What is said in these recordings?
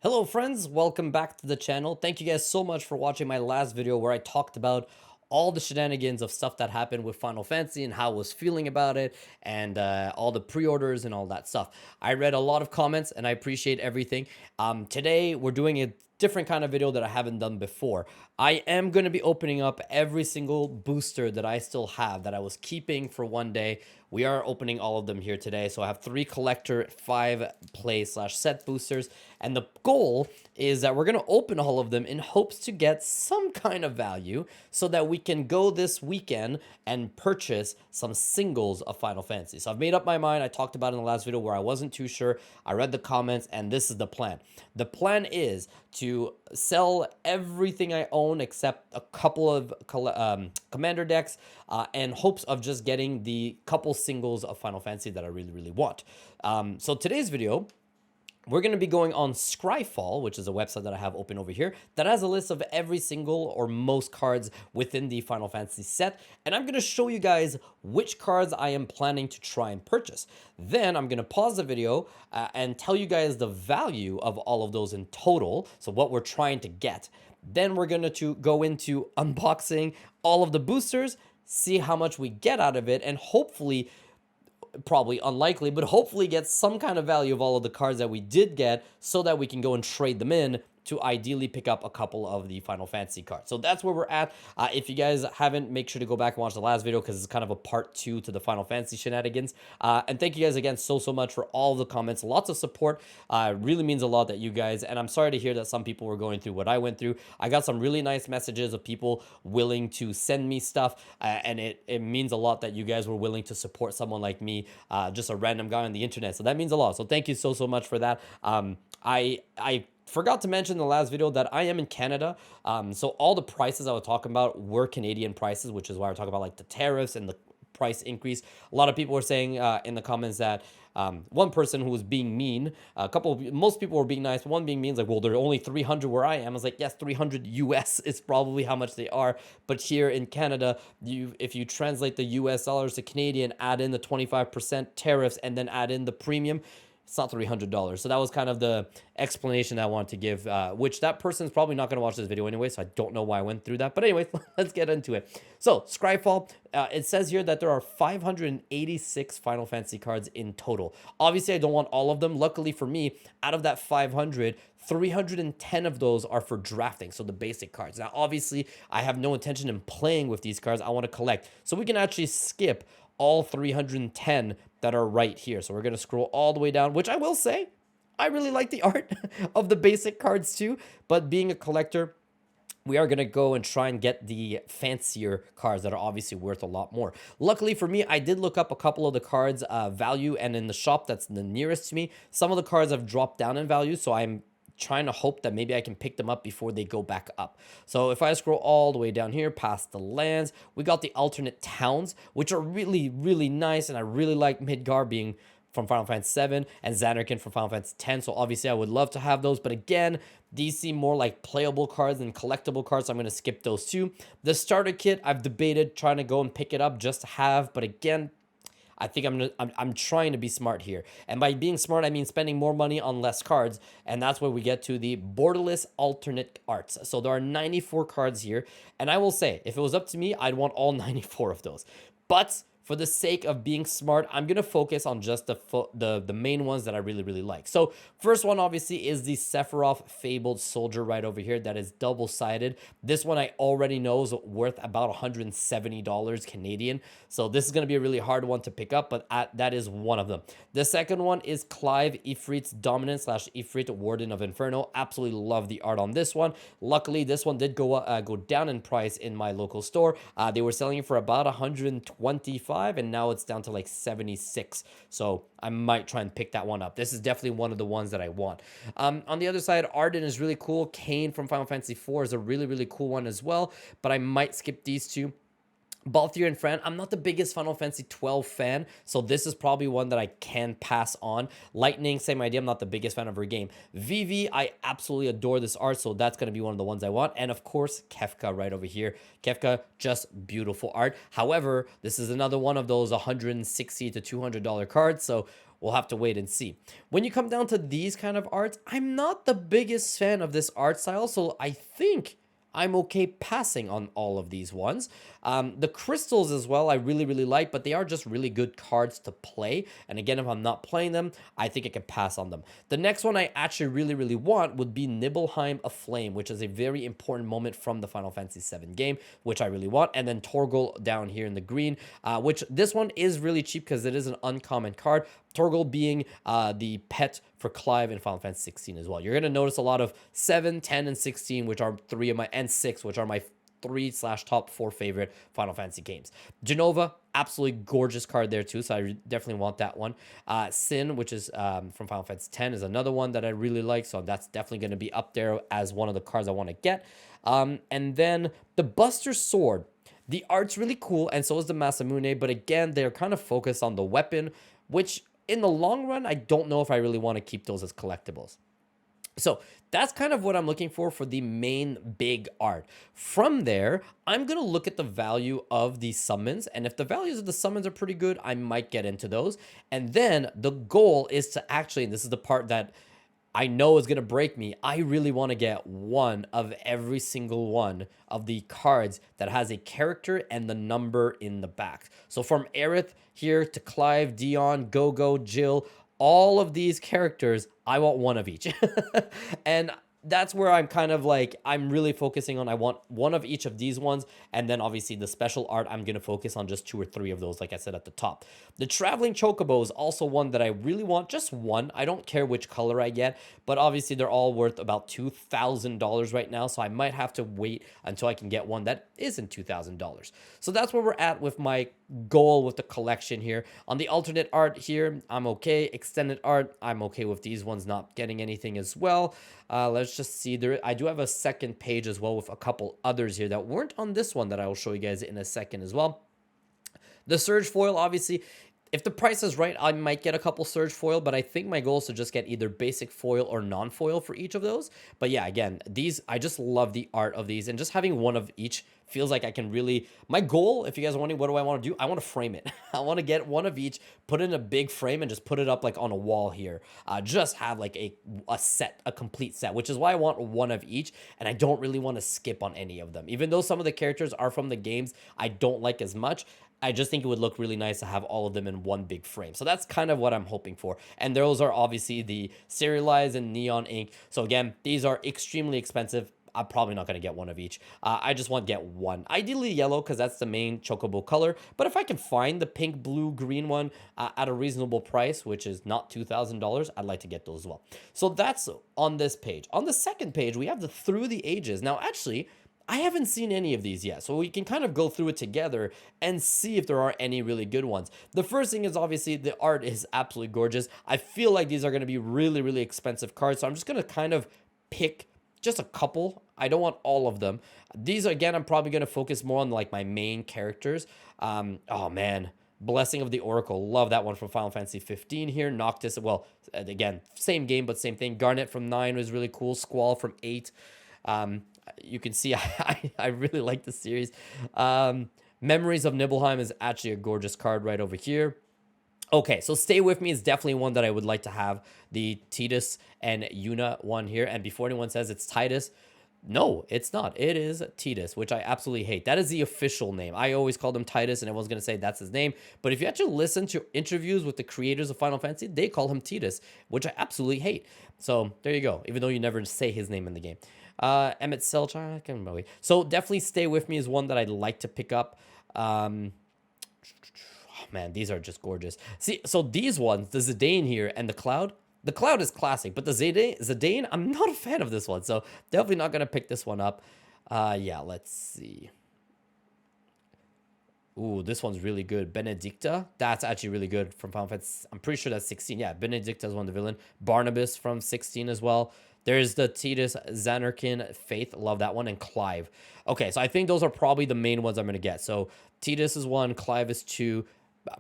Hello friends, welcome back to the channel. Thank you guys so much for watching my last video where I talked about all the shenanigans of stuff that happened with Final Fantasy and how I was feeling about it and all the pre-orders and all that stuff. I read a lot of comments and I appreciate everything. Today we're doing a different kind of video that I haven't done before. I am going to be opening up every single booster that I still have that I was keeping for one day. We are opening all of them here today. So I have 3 collector, 5 play / set boosters. And the goal is that we're going to open all of them in hopes to get some kind of value so that we can go this weekend and purchase some singles of Final Fantasy. So I've made up my mind. I talked about it in the last video where I wasn't too sure. I read the comments and this is the plan. The plan is to sell everything I own except a couple of commander decks and hopes of just getting the couple singles of Final Fantasy that I really want. So today's video, we're going to be going on Scryfall, which is a website that I have open over here that has a list of every single or most cards within the Final Fantasy set. And I'm going to show you guys which cards I am planning to try and purchase. Then I'm going to pause the video and tell you guys the value of all of those in total. So what we're trying to get. Then we're going to go into unboxing all of the boosters, see how much we get out of it, and hopefully, probably unlikely, but hopefully get some kind of value of all of the cards that we did get so that we can go and trade them in to ideally pick up a couple of the Final Fantasy cards. So that's where we're at. If you guys haven't, make sure to go back and watch the last video because it's kind of a part 2 to the Final Fantasy shenanigans. And thank you guys again so much for all the comments. Lots of support. Really means a lot that you guys, and I'm sorry to hear that some people were going through what I went through. I got some really nice messages of people willing to send me stuff, and it means a lot that you guys were willing to support someone like me, just a random guy on the internet. So that means a lot. So thank you so much for that. I forgot to mention in the last video that I am in Canada. So all the prices I was talking about were Canadian prices, which is why we're talking about like the tariffs and the price increase. A lot of people were saying in the comments that one person who was being mean, most people were being nice, but one being mean is like, well, they're only 300 where I am. I was like, yes, 300 US is probably how much they are. But here in Canada, if you translate the US dollars to Canadian, add in the 25% tariffs and then add in the premium, it's not $300. So that was kind of the explanation I wanted to give, which that person's probably not going to watch this video anyway, so I don't know why I went through that. But anyway, let's get into it. So Scryfall, it says here that there are 586 Final Fantasy cards in total. Obviously, I don't want all of them. Luckily for me, out of that 500, 310 of those are for drafting, so the basic cards. Now, obviously, I have no intention in playing with these cards. I want to collect. So we can actually skip all 310 that are right here. So we're going to scroll all the way down, which I will say, I really like the art of the basic cards too. But being a collector, we are going to go and try and get the fancier cards that are obviously worth a lot more. Luckily for me, I did look up a couple of the cards value, and in the shop that's the nearest to me, some of the cards have dropped down in value, so I'm trying to hope that maybe I can pick them up before they go back up. So if I scroll all the way down here past the lands, we got the alternate towns, which are really nice, and I really like Midgar being from Final Fantasy VII and Zanarkand from Final Fantasy X. So obviously I would love to have those, but again, these seem more like playable cards than collectible cards, so I'm going to skip those too. The starter kit, I've debated trying to go and pick it up just to have, but again, I think I'm trying to be smart here. And by being smart, I mean spending more money on less cards. And that's where we get to the borderless alternate arts. So there are 94 cards here. And I will say, if it was up to me, I'd want all 94 of those. But for the sake of being smart, I'm going to focus on just the main ones that I really like. So first one obviously is the Sephiroth Fabled Soldier right over here that is double-sided. This one I already know is worth about $170 Canadian. So this is going to be a really hard one to pick up, but that is one of them. The second one is Clive Ifrit's Dominant / Ifrit Warden of Inferno. Absolutely love the art on this one. Luckily, this one did go down in price in my local store. They were selling it for about 125, and now it's down to like 76. So I might try and pick that one up. This is definitely one of the ones that I want. On the other side, Arden is really cool. Kain from Final Fantasy IV is a really cool one as well, but I might skip these two. Balthier and Fran, I'm not the biggest Final Fantasy 12 fan, so this is probably one that I can pass on. Lightning, same idea, I'm not the biggest fan of her game. Vivi, I absolutely adore this art, so that's going to be one of the ones I want. And of course, Kefka right over here. Kefka, just beautiful art. However, this is another one of those $160 to $200 cards, so we'll have to wait and see. When you come down to these kind of arts, I'm not the biggest fan of this art style, so I think I'm okay passing on all of these ones. The crystals as well, I really, really like, but they are just really good cards to play. And again, if I'm not playing them, I think I can pass on them. The next one I actually really, really want would be Nibelheim Aflame, which is a very important moment from the Final Fantasy VII game, which I really want. And then Torgal down here in the green, which this one is really cheap because it is an uncommon card. Torgal being the pet for Clive in Final Fantasy 16 as well. You're going to notice a lot of 7, 10, and 16, which are three of my, and 6, which are my 3/top 4 favorite Final Fantasy games. Jenova, absolutely gorgeous card there too, so I definitely want that one. Sin, which is from Final Fantasy X, is another one that I really like, so that's definitely going to be up there as one of the cards I want to get. And then the Buster Sword. The art's really cool, and so is the Masamune, but again, they're kind of focused on the weapon, which in the long run, I don't know if I really want to keep those as collectibles. So that's kind of what I'm looking for the main big art. From there, I'm going to look at the value of these summons. And if the values of the summons are pretty good, I might get into those. And then the goal is to actually, and this is the part that I know is going to break me, I really want to get one of every single one of the cards that has a character and the number in the back. So from Aerith here to Clive, Dion, Go-Go, Jill, all of these characters, I want one of each. And that's where I'm kind of like, I'm really focusing on, I want one of each of these ones. And then obviously the special art, I'm going to focus on just 2 or 3 of those, like I said at the top. The Traveling Chocobo is also one that I really want, just one. I don't care which color I get, but obviously they're all worth about $2,000 right now. So I might have to wait until I can get one that isn't $2,000. So that's where we're at with my goal with the collection here. On the alternate art here, I'm okay. Extended art, I'm okay with these ones not getting anything as well. Let's just see. I do have a second page as well with a couple others here that weren't on this one that I will show you guys in a second as well. The Surge Foil, obviously, if the price is right, I might get a couple Surge Foil, but I think my goal is to just get either basic foil or non-foil for each of those. But yeah, again, these, I just love the art of these, and just having one of each feels like I can really, my goal, if you guys are wondering what do I want to do, I want to frame it. I want to get one of each, put it in a big frame, and just put it up like on a wall here. Just have like a set, a complete set, which is why I want one of each, and I don't really want to skip on any of them. Even though some of the characters are from the games I don't like as much, I just think it would look really nice to have all of them in one big frame. So that's kind of what I'm hoping for. And those are obviously the serialized and neon ink. So again, these are extremely expensive. I'm probably not going to get one of each. I just want to get one. Ideally yellow, because that's the main Chocobo color. But if I can find the pink, blue, green one at a reasonable price, which is not $2,000, I'd like to get those as well. So that's on this page. On the second page, we have the Through the Ages. Now, actually, I haven't seen any of these yet, so we can kind of go through it together and see if there are any really good ones. The first thing is obviously the art is absolutely gorgeous. I feel like these are going to be really, really expensive cards, so I'm just going to kind of pick just a couple. I don't want all of them. These, again, I'm probably going to focus more on like my main characters. Oh man, Blessing of the Oracle. Love that one from Final Fantasy 15 here. Noctis, well, again, same game, but same thing. Garnet from 9 was really cool. Squall from 8. You can see I really like the series. Memories of Nibelheim is actually a gorgeous card right over here. Okay, so Stay With Me is definitely one that I would like to have. The Tidus and Yuna one here. And before anyone says it's Titus, no, it's not. It is Tidus, which I absolutely hate. That is the official name. I always called him Titus, and everyone's going to say that's his name. But if you actually listen to interviews with the creators of Final Fantasy, they call him Tidus, which I absolutely hate. So there you go, even though you never say his name in the game. Emmett Selchak. So definitely Stay With Me is one that I'd like to pick up. Oh man, these are just gorgeous. See, so these ones, the Zidane here and the Cloud is classic, but the Zidane, I'm not a fan of this one, so definitely not going to pick this one up. Yeah, let's see. Ooh, this one's really good. Benedicta, that's actually really good from Final Fantasy. I'm pretty sure that's 16. Yeah, Benedicta is one of the villain. Barnabas from 16 as well. There's the Tidus, Zanarkand, Faith, love that one, and Clive. Okay, so I think those are probably the main ones I'm going to get. So Tidus is 1, Clive is 2.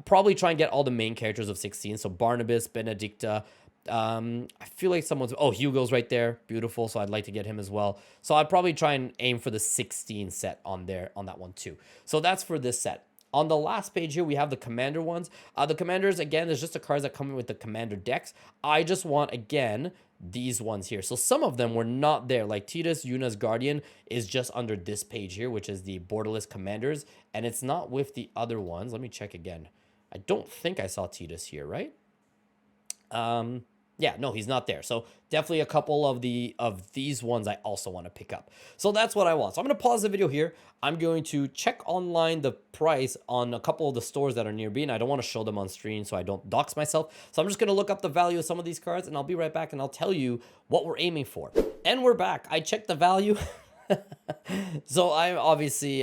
Probably try and get all the main characters of 16. So Barnabas, Benedicta. I feel like someone's... Oh, Hugo's right there. Beautiful, so I'd like to get him as well. So I'd probably try and aim for the 16 set on there, on that one too. So that's for this set. On the last page here, we have the commander ones. The commanders, again, there's just the cards that come in with the commander decks. I just want, again, these ones here. So some of them were not there. Like Tidus Yuna's Guardian is just under this page here, which is the borderless commanders. And it's not with the other ones. Let me check again. I don't think I saw Tidus here, right? Yeah, no, he's not there. So definitely a couple of these ones I also want to pick up. So that's what I want. So I'm going to pause the video here. I'm going to check online the price on a couple of the stores that are near me, and I don't want to show them on screen so I don't dox myself. So I'm just going to look up the value of some of these cards, and I'll be right back, and I'll tell you what we're aiming for. And we're back. I checked the value. So I'm obviously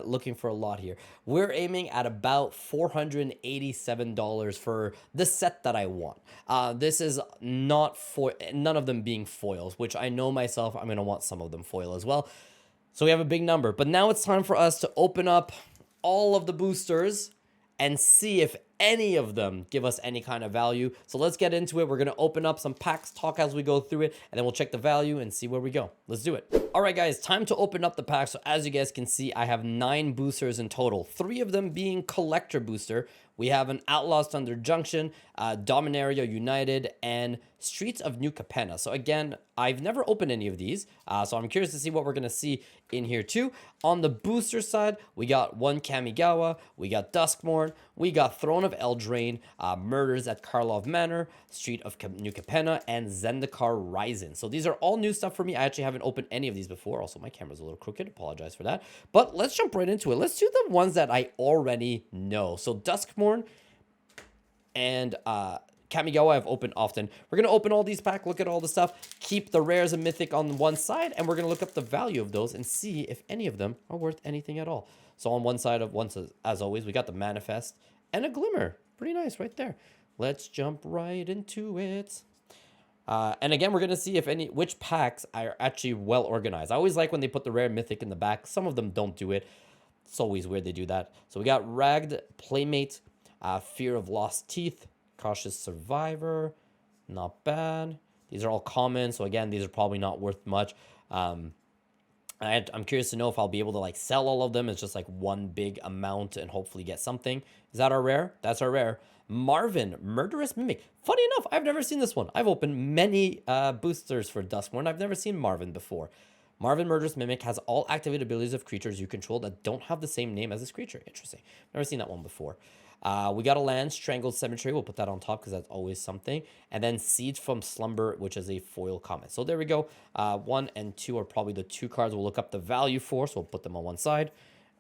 looking for a lot here. We're aiming at about $487 for the set that I want. This is not for none of them being foils, which I know myself, I'm going to want some of them foil as well. So we have a big number, but now it's time for us to open up all of the boosters and see if any of them give us any kind of value. So let's get into it. We're going to open up some packs, talk as we go through it, and then we'll check the value and see where we go. Let's do it. All right, guys, time to open up the packs. So as you guys can see, I have 9 boosters in total, 3 of them being collector booster. We have an Outlaws Thunder Junction, Dominaria United, and Streets of New Capenna. So again, I've never opened any of these, so I'm curious to see what we're going to see in here too. On the booster side, we got 1 Kamigawa, we got Duskmourn, we got Throne of Eldraine, Murders at Karlov Manor, Street of New Capenna, and Zendikar Rising. So these are all new stuff for me. I actually haven't opened any of these before. Also, my camera's a little crooked. Apologize for that. But let's jump right into it. Let's do the ones that I already know. So Duskmourn and Kamigawa I've opened often. We're going to open all these packs, look at all the stuff, keep the rares and mythic on one side, and we're going to look up the value of those and see if any of them are worth anything at all. So on one side of as always, we got the Manifest and a Glimmer. Pretty nice right there. Let's jump right into it. And again, we're going to see if which packs are actually well organized. I always like when they put the rare mythic in the back. Some of them don't do it. It's always weird they do that. So we got Ragged Playmate, Fear of Lost Teeth, Cautious Survivor. Not bad. These are all common. So again, these are probably not worth much. I'm curious to know if I'll be able to like sell all of them. It's just like one big amount and hopefully get something. Is that our rare? That's our rare. Marvin, Murderous Mimic. Funny enough, I've never seen this one. I've opened many boosters for Duskmourn. I've never seen Marvin before. Marvin, Murderous Mimic has all activated abilities of creatures you control that don't have the same name as this creature. Interesting. Never seen that one before. We got a land, Strangled Cemetery. We'll put that on top because that's always something. And then Siege from Slumber, which is a foil comment. So there we go. 1 and 2 are probably the 2 cards we'll look up the value for. So we'll put them on one side.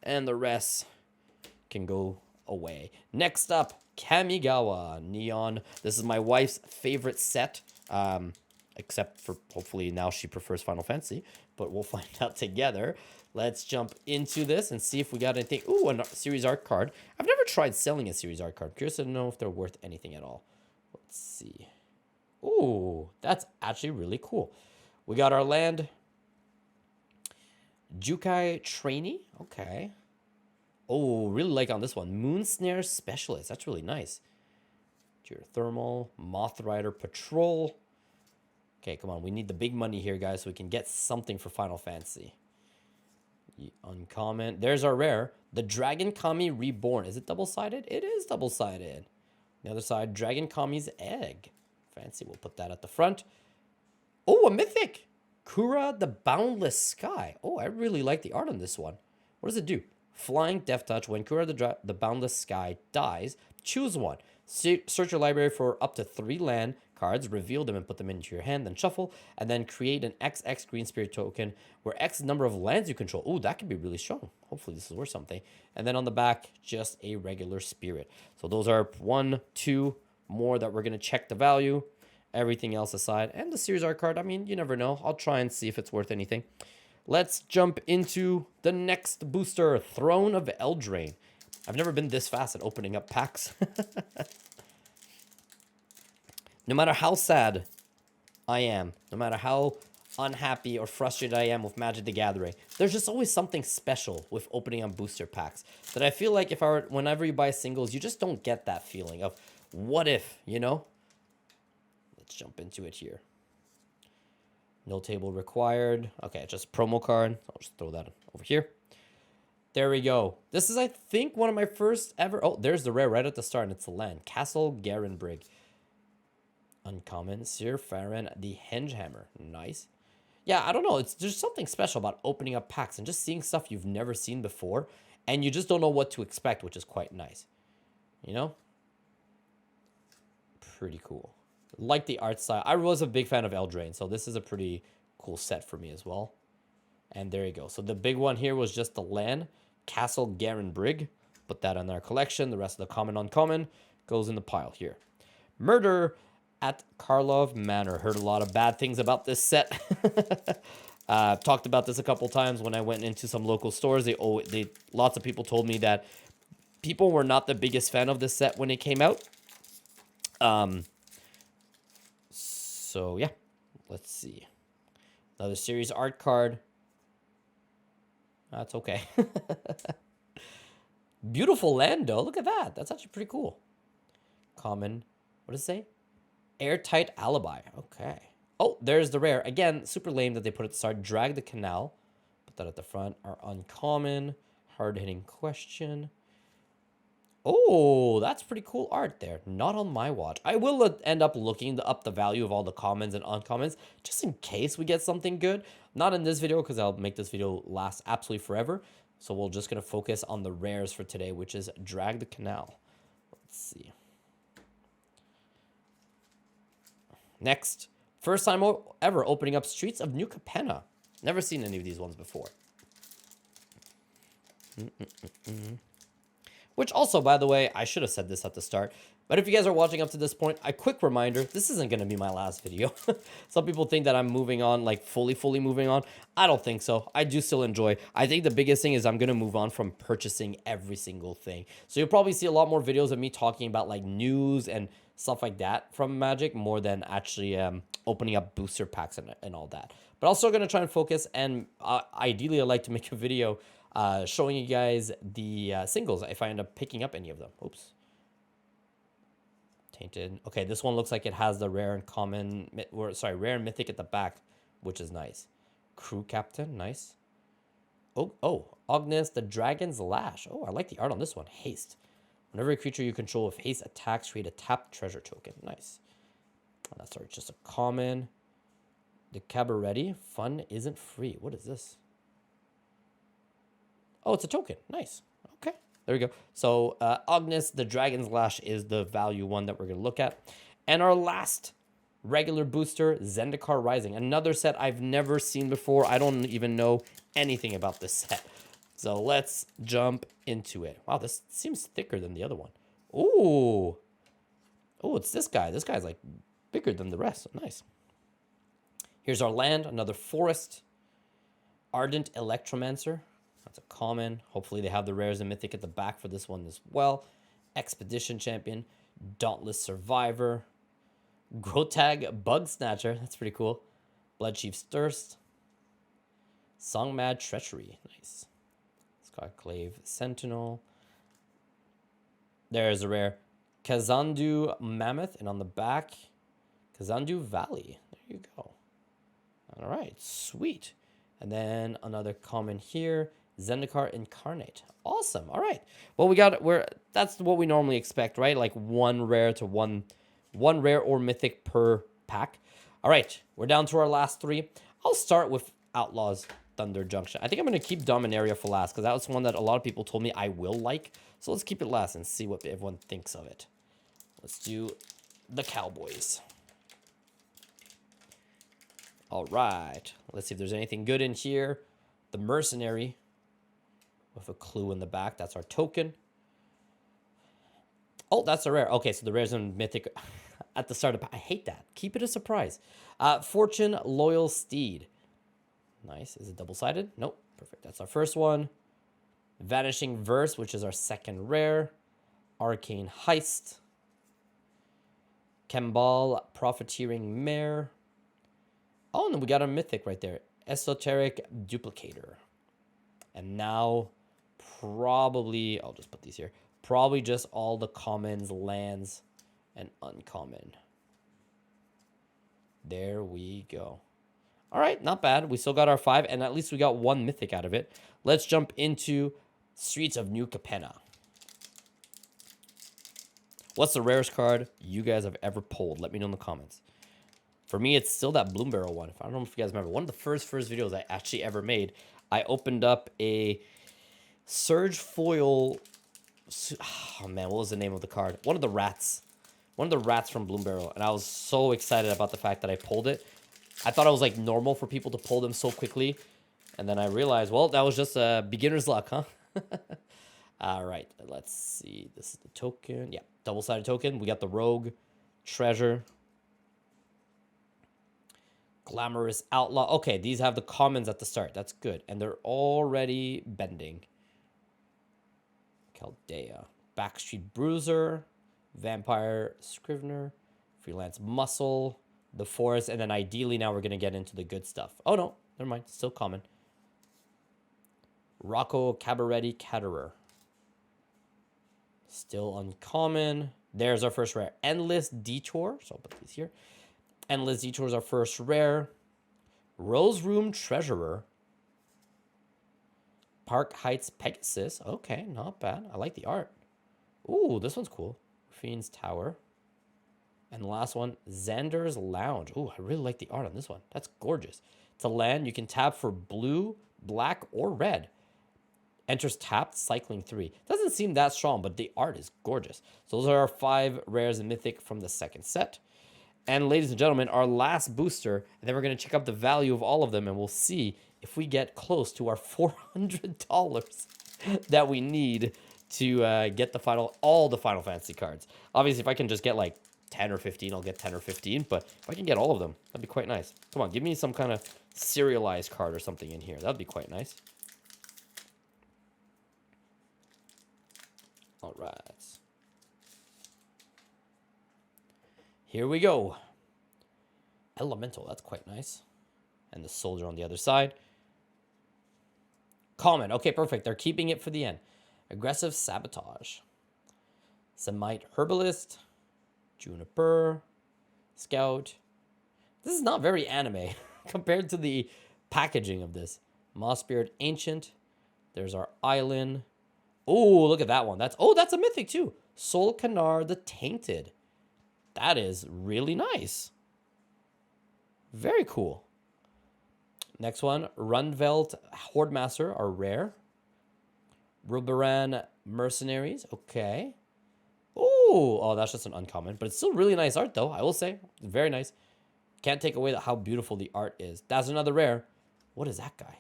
And the rest can go away. Next up, Kamigawa Neon. This is my wife's favorite set. Except for hopefully now she prefers Final Fantasy. But we'll find out together. Let's jump into this and see if we got anything. Ooh, a series art card. I've never tried selling a series art card. I'm curious to know if they're worth anything at all. Let's see. Ooh, that's actually really cool. We got our land. Jukai Trainee. Okay. Oh, really like on this one. Moonsnare Specialist. That's really nice. Geothermal. Moth Rider Patrol. Okay, come on. We need the big money here, guys, so we can get something for Final Fantasy. Uncommon. There's our rare. The Dragon Kami Reborn. Is it double-sided? It is double-sided. The other side, Dragon Kami's Egg. Fancy. We'll put that at the front. Oh, a mythic. Kura the Boundless Sky. Oh, I really like the art on this one. What does it do? Flying Death Touch. When Kura the Boundless Sky dies, choose one. Search your library for up to 3 land cards, reveal them and put them into your hand, then shuffle, and then create an XX Green Spirit token where X number of lands you control. Oh, that could be really strong. Hopefully this is worth something. And then on the back, just a regular spirit. So those are 1, 2 more that we're going to check the value. Everything else aside. And the series art card, I mean, you never know. I'll try and see if it's worth anything. Let's jump into the next booster, Throne of Eldraine. I've never been this fast at opening up packs. No matter how sad I am, no matter how unhappy or frustrated I am with Magic the Gathering, there's just always something special with opening up booster packs that I feel like whenever you buy singles, you just don't get that feeling of what if, you know? Let's jump into it here. No table required. Okay, just promo card. I'll just throw that over here. There we go. This is, I think, one of my first ever... Oh, there's the rare right at the start, and it's the land. Castle Garenbrig. Uncommon. Sir Farron the Hengehammer. Nice. Yeah, I don't know. There's something special about opening up packs and just seeing stuff you've never seen before, and you just don't know what to expect, which is quite nice. You know? Pretty cool. Like the art style. I was a big fan of Eldraine, so this is a pretty cool set for me as well. And there you go. So the big one here was just the land, Castle Garenbrig. Put that in our collection. The rest of the common, uncommon goes in the pile here. Murder at Karlov Manor. Heard a lot of bad things about this set. Talked about this a couple times when I went into some local stores. Lots of people told me that people were not the biggest fan of this set when it came out. So yeah, let's see. Another series art card. That's okay. Beautiful Lando. Look at that. That's actually pretty cool. Common. What does it say? Airtight Alibi. Okay. Oh, there's the rare. Again, super lame that they put at the start. Drag the Canal. Put that at the front. Our uncommon. Hard-hitting question. Oh, that's pretty cool art there. Not on my watch. I will end up looking up the value of all the commons and uncommons just in case we get something good. Not in this video because I'll make this video last absolutely forever. So we're just going to focus on the rares for today, which is Drag the Canal. Let's see. Next, first time ever opening up Streets of New Capenna. Never seen any of these ones before. Which also, by the way, I should have said this at the start, but if you guys are watching up to this point, a quick reminder, this isn't going to be my last video. Some people think that I'm moving on, like fully moving on. I don't think so. I do still enjoy. I think the biggest thing is I'm going to move on from purchasing every single thing. So you'll probably see a lot more videos of me talking about like news and stuff like that from Magic more than actually opening up booster packs and all that. But also going to try and focus, and ideally I'd like to make a video showing you guys the singles if I end up picking up any of them. Oops. Tainted. Okay, this one looks like it has the rare and common, rare and mythic at the back, which is nice. Crew Captain, nice. Oh, Ognis, the Dragon's Lash. Oh, I like the art on this one. Haste. Whenever a creature you control with haste attacks, create a tapped treasure token. Nice. Oh, that's just a common. The Cabaretti. Fun isn't free. What is this? Oh, it's a token. Nice. Okay. There we go. So, Ognis, the Dragon's Lash is the value one that we're going to look at. And our last regular booster, Zendikar Rising. Another set I've never seen before. I don't even know anything about this set. So, let's jump into it. Wow, this seems thicker than the other one. Ooh. Oh, it's this guy. This guy's like bigger than the rest. Nice. Here's our land. Another forest. Ardent Electromancer. That's a common. Hopefully they have the rares and mythic at the back for this one as well. Expedition Champion. Dauntless Survivor. Grotag Bug Snatcher. That's pretty cool. Bloodchief's Thirst. Songmad Treachery. Nice. Scarclave Sentinel. There's a rare. Kazandu Mammoth. And on the back, Kazandu Valley. There you go. All right. Sweet. And then another common here. Zendikar Incarnate. Awesome. All right. Well, that's what we normally expect, right? Like one rare to one rare or mythic per pack. All right. We're down to our last three. I'll start with Outlaws Thunder Junction. I think I'm going to keep Dominaria for last because that was one that a lot of people told me I will like. So let's keep it last and see what everyone thinks of it. Let's do the Cowboys. All right. Let's see if there's anything good in here. The Mercenary with a clue in the back. That's our token. Oh, that's a rare. Okay, so the rares and mythic at the start of... I hate that. Keep it a surprise. Fortune Loyal Steed. Nice. Is it double-sided? Nope. Perfect. That's our first one. Vanishing Verse, which is our second rare. Arcane Heist. Kembal Profiteering Mare. Oh, and then we got a mythic right there. Esoteric Duplicator. And now, probably, I'll just put these here. Probably just all the commons, lands, and uncommon. There we go. All right, not bad. We still got our 5, and at least we got one mythic out of it. Let's jump into Streets of New Capenna. What's the rarest card you guys have ever pulled? Let me know in the comments. For me, it's still that Bloom Barrel one. I don't know if you guys remember. One of the first videos I actually ever made, I opened up a Surge Foil. Oh man, what was the name of the card? One of the rats. One of the rats from Bloom Barrel. And I was so excited about the fact that I pulled it. I thought it was like normal for people to pull them so quickly. And then I realized, well, that was just a beginner's luck, huh? All right, let's see. This is the token. Yeah, double-sided token. We got the Rogue, Treasure, Glamorous Outlaw. Okay, these have the commons at the start. That's good. And they're already bending. Chaldea, Backstreet Bruiser, Vampire Scrivener, Freelance Muscle, the Forest, and then ideally now we're going to get into the good stuff. Oh, no, never mind. Still common. Rocco Cabaretti Caterer. Still uncommon. There's our first rare. Endless Detour. So I'll put these here. Endless Detour is our first rare. Rose Room Treasurer. Park Heights Pegasus. Okay, not bad. I like the art. Ooh, this one's cool. Fiend's Tower. And the last one, Xander's Lounge. Ooh, I really like the art on this one. That's gorgeous. It's a land you can tap for blue, black, or red. Enters tapped, cycling 3. Doesn't seem that strong, but the art is gorgeous. So those are our 5 rares and mythic from the second set. And ladies and gentlemen, our last booster, and then we're going to check out the value of all of them, and we'll see if we get close to our $400 that we need to get the all the Final Fantasy cards. Obviously, if I can just get like 10 or 15, I'll get 10 or 15, but if I can get all of them, that'd be quite nice. Come on, give me some kind of serialized card or something in here. That'd be quite nice. All right. Here we go. Elemental, that's quite nice. And the soldier on the other side. Common, okay, perfect. They're keeping it for the end. Aggressive Sabotage. Semite Herbalist. Juniper. Scout. This is not very anime compared to the packaging of this. Moss Spirit Ancient. There's our island. Oh, look at that one. That's a mythic too. Sol Canar the Tainted. That is really nice. Very cool. Next one, Runvelt Hordemaster are rare. Ruberan Mercenaries, okay. Oh, that's just an uncommon, but it's still really nice art though, I will say. Very nice. Can't take away how beautiful the art is. That's another rare. What is that guy?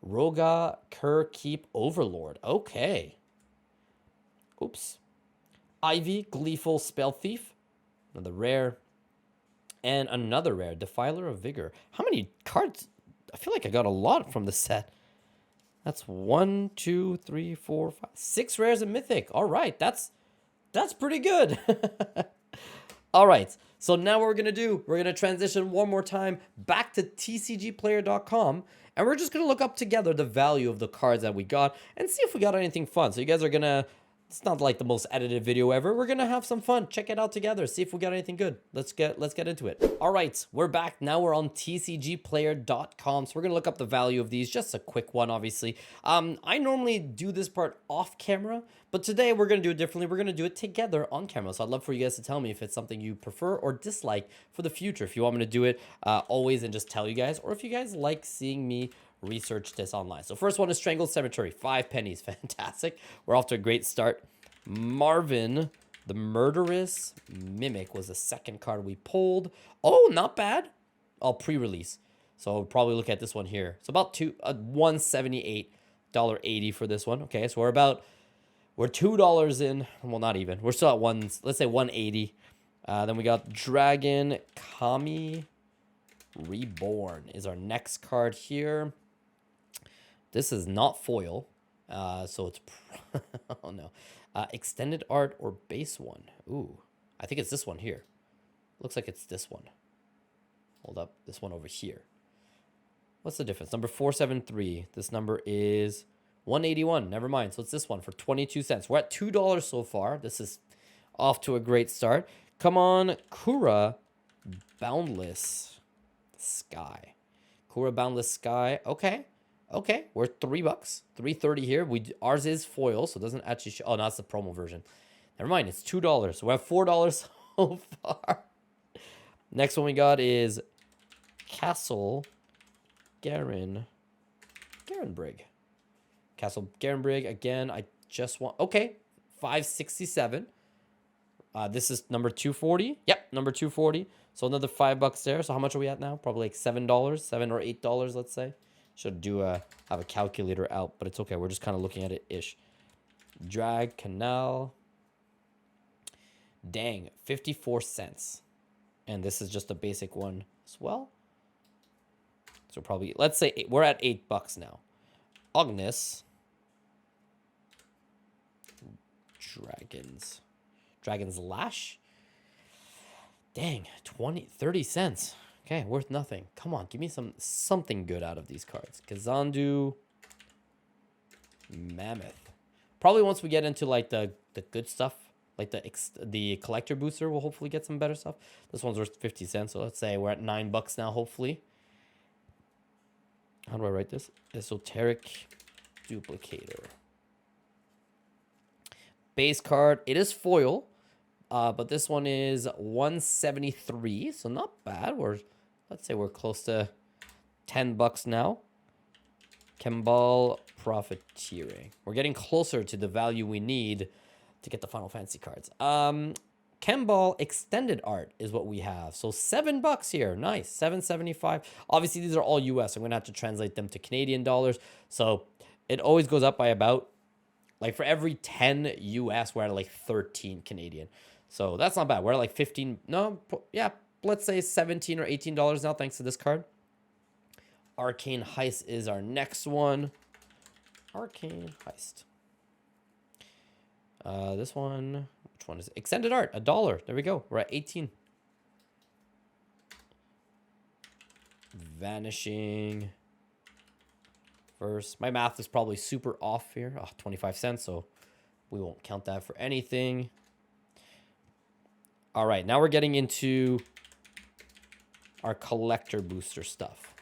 Roga Kerkeep Overlord. Okay. Oops. Ivy Gleeful Spell Thief. Another rare. And another rare. Defiler of Vigor. How many cards? I feel like I got a lot from the set. That's 1, 2, 3, 4, 5, 6 rares and mythic. All right. That's pretty good. All right. So now what we're going to do, we're going to transition one more time back to tcgplayer.com. And we're just going to look up together the value of the cards that we got and see if we got anything fun. So you guys are going to, it's not like the most edited video ever. We're going to have some fun. Check it out together. See if we got anything good. Let's get into it. All right, we're back. Now we're on tcgplayer.com. So we're going to look up the value of these. Just a quick one, obviously. I normally do this part off camera, but today we're going to do it differently. We're going to do it together on camera. So I'd love for you guys to tell me if it's something you prefer or dislike for the future. If you want me to do it always and just tell you guys, or if you guys like seeing me research this online. So first one is Strangled Cemetery, 5 pennies. Fantastic. We're off to a great start. Marvin, the Murderous Mimic was the second card we pulled. Oh, not bad. Oh, pre-release. So I'll probably look at this one here. So about $178.80 for this one. Okay, so we're $2 in. Well, not even. We're still at let's say 180. Then we got Dragon Kami Reborn is our next card here. This is not foil, so it's oh no, extended art or base one. Ooh, I think it's this one here. Looks like it's this one. Hold up, this one over here. What's the difference? Number 473. This number is 181. Never mind. So it's this one for 22 cents. We're at $2 so far. This is off to a great start. Come on, Kura Boundless Sky. Kura Boundless Sky. Okay. Okay, we're $3, 3.30 here. Ours is foil, so it doesn't actually show. Oh, no, that's the promo version. Never mind, it's $2. So we're at $4 so far. Next one we got is Castle Garenbrig. Castle Garenbrig again. I just want okay, 567. This is number 240. Yep, number 240. So another $5 there. So how much are we at now? Probably like $7, $7 or $8, let's say. Should have a calculator out, but it's okay. We're just kind of looking at it ish. Drag Canal. Dang, 54 cents. And this is just a basic one as well. So probably, let's say we're at $8 now. Ognis. Dragon's Lash. Dang, 30 cents. Okay, worth nothing. Come on, give me something good out of these cards. Kazandu. Mammoth. Probably once we get into like the good stuff, like the collector booster, we'll hopefully get some better stuff. This one's worth 50 cents, so let's say we're at $9 now, hopefully. How do I write this? Esoteric Duplicator. Base card. It is foil, but this one is 173, so not bad. Let's say we're close to $10 now. Kembal Profiteering. We're getting closer to the value we need to get the Final Fantasy cards. Kembal Extended Art is what we have. So $7 here. Nice. $7.75. Obviously, these are all US. I'm going to have to translate them to Canadian dollars. So it always goes up by about, like for every 10 US, we're at like 13 Canadian. So that's not bad. We're at like 15. No, yeah, let's say $17 or $18 now thanks to this card. Arcane Heist is our next one. Arcane Heist. This one, which one is it? Extended Art, $1. There we go. We're at 18. Vanishing Verse. My math is probably super off here. Oh, 25 cents, so we won't count that for anything. All right, now we're getting into our collector booster stuff.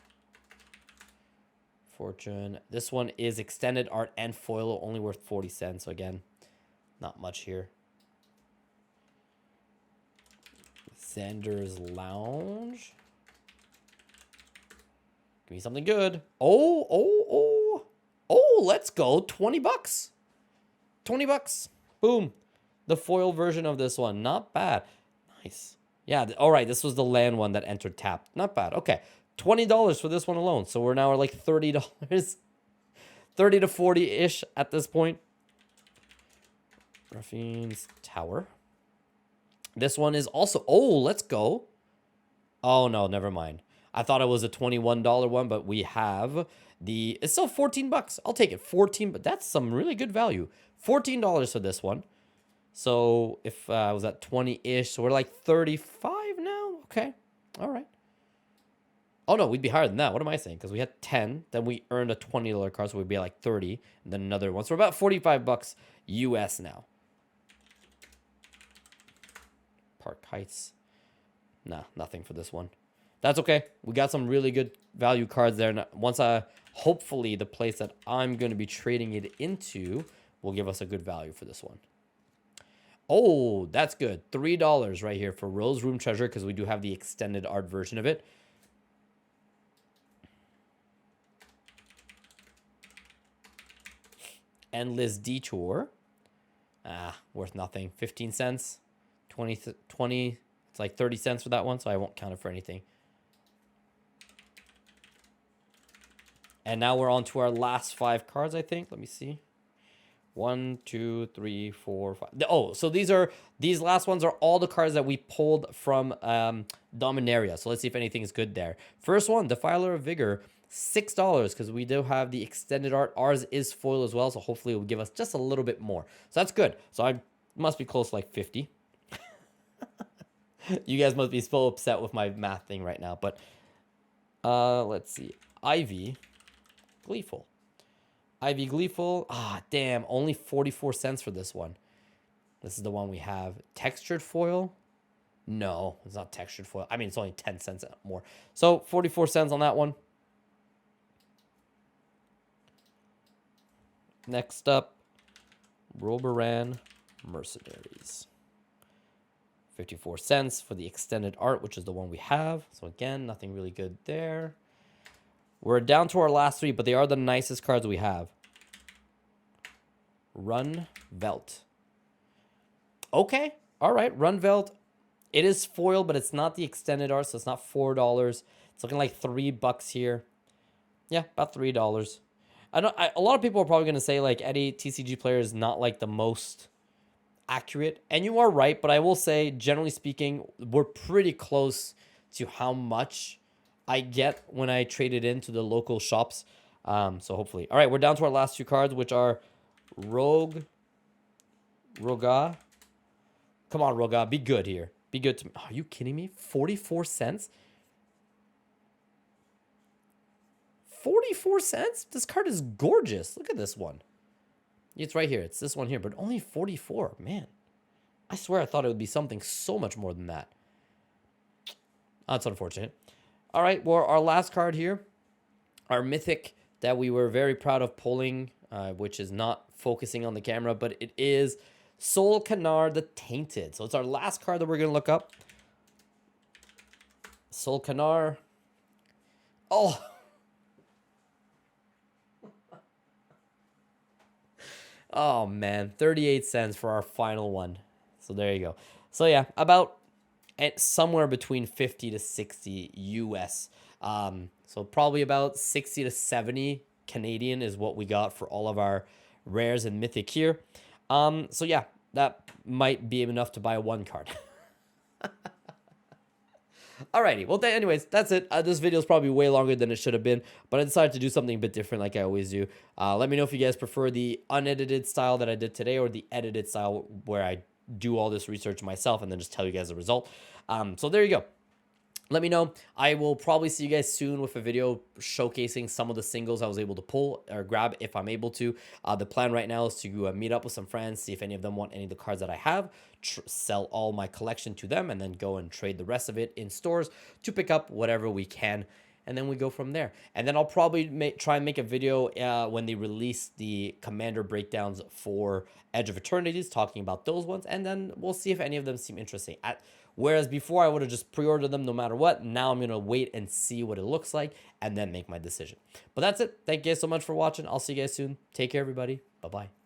Fortune. This one is Extended Art and foil, only worth 40 cents. So again, not much here. Xander's Lounge. Give me something good. Oh, let's go. $20. $20. Boom. The foil version of this one. Not bad. Nice. Yeah, all right. This was the land one that entered tapped. Not bad. Okay. $20 for this one alone. So we're now at like $30. 30 to 40-ish at this point. Ruffian's Tower. This one is also... Oh, let's go. Oh, no, never mind. I thought it was a $21 one, but we have the... It's still $14. I'll take it. 14, but that's some really good value. $14 for this one. So if I was at 20-ish, so we're like 35 now. Okay. All right. Oh, no, we'd be higher than that. What am I saying? Because we had 10, then we earned a $20 card, so we'd be like 30, and then another one. So we're about $45 US now. Park Heights. Nah, nothing for this one. That's okay. We got some really good value cards there. Once hopefully the place that I'm going to be trading it into will give us a good value for this one. Oh, that's good. $3 right here for Rose Room Treasure, because we do have the extended art version of it. Endless Detour. Worth nothing. 15 cents. 20. It's like 30 cents for that one, so I won't count it for anything. And now we're on to our last 5 cards, I think. Let me see. 1, 2, 3, 4, 5. Oh, so these last ones are all the cards that we pulled from Dominaria. So let's see if anything is good there. First one, Defiler of Vigor. $6 because we do have the extended art. Ours is foil as well, so hopefully it will give us just a little bit more. So that's good. So I must be close to like 50. You guys must be so upset with my math thing right now. But let's see. Ivy Gleeful. Ivy Gleeful. Damn. Only 44 cents for this one. This is the one we have. Textured foil. No, it's not textured foil. I mean, it's only 10 cents more. So 44 cents on that one. Next up, Roboran Mercenaries. 54 cents for the extended art, which is the one we have. So again, nothing really good there. We're down to our last three, but they are the nicest cards we have. Run Velt. Okay. All right. Run Velt. It is foil, but it's not the extended art, so it's not $4. It's looking like $3 here. Yeah, about $3. A lot of people are probably going to say, like, Eddie, TCG player is not, like, the most accurate. And you are right, but I will say, generally speaking, we're pretty close to how much I get when I trade it into the local shops. So hopefully. All right, we're down to our last two cards, which are Roga. Come on, Roga, be good here. Be good to me. Are you kidding me? 44 cents? 44 cents? This card is gorgeous. Look at this one. It's right here. It's this one here, but only 44. Man, I swear I thought it would be something so much more than that. That's unfortunate. All right, well, our last card here, our mythic that we were very proud of pulling, which is not focusing on the camera, but it is Sol'Kanar the Tainted. So it's our last card that we're going to look up. Sol'Kanar. Oh. Oh, man. 38 cents for our final one. So there you go. So yeah, about somewhere between 50 to 60 US. So probably about 60 to 70 Canadian is what we got for all of our rares and mythic here. So yeah, that might be enough to buy one card. Alrighty, well, anyways, that's it. This video is probably way longer than it should have been, but I decided to do something a bit different like I always do. Let me know if you guys prefer the unedited style that I did today or the edited style where I do all this research myself and then just tell you guys the result. So there you go. Let me know. I will probably see you guys soon with a video showcasing some of the singles I was able to pull or grab if I'm able to. The plan right now is to meet up with some friends, see if any of them want any of the cards that I have, sell all my collection to them, and then go and trade the rest of it in stores to pick up whatever we can. And then we go from there. And then I'll probably try and make a video when they release the commander breakdowns for Edge of Eternities, talking about those ones. And then we'll see if any of them seem interesting. Whereas before I would have just pre-ordered them no matter what. Now I'm going to wait and see what it looks like and then make my decision. But that's it. Thank you guys so much for watching. I'll see you guys soon. Take care, everybody. Bye-bye.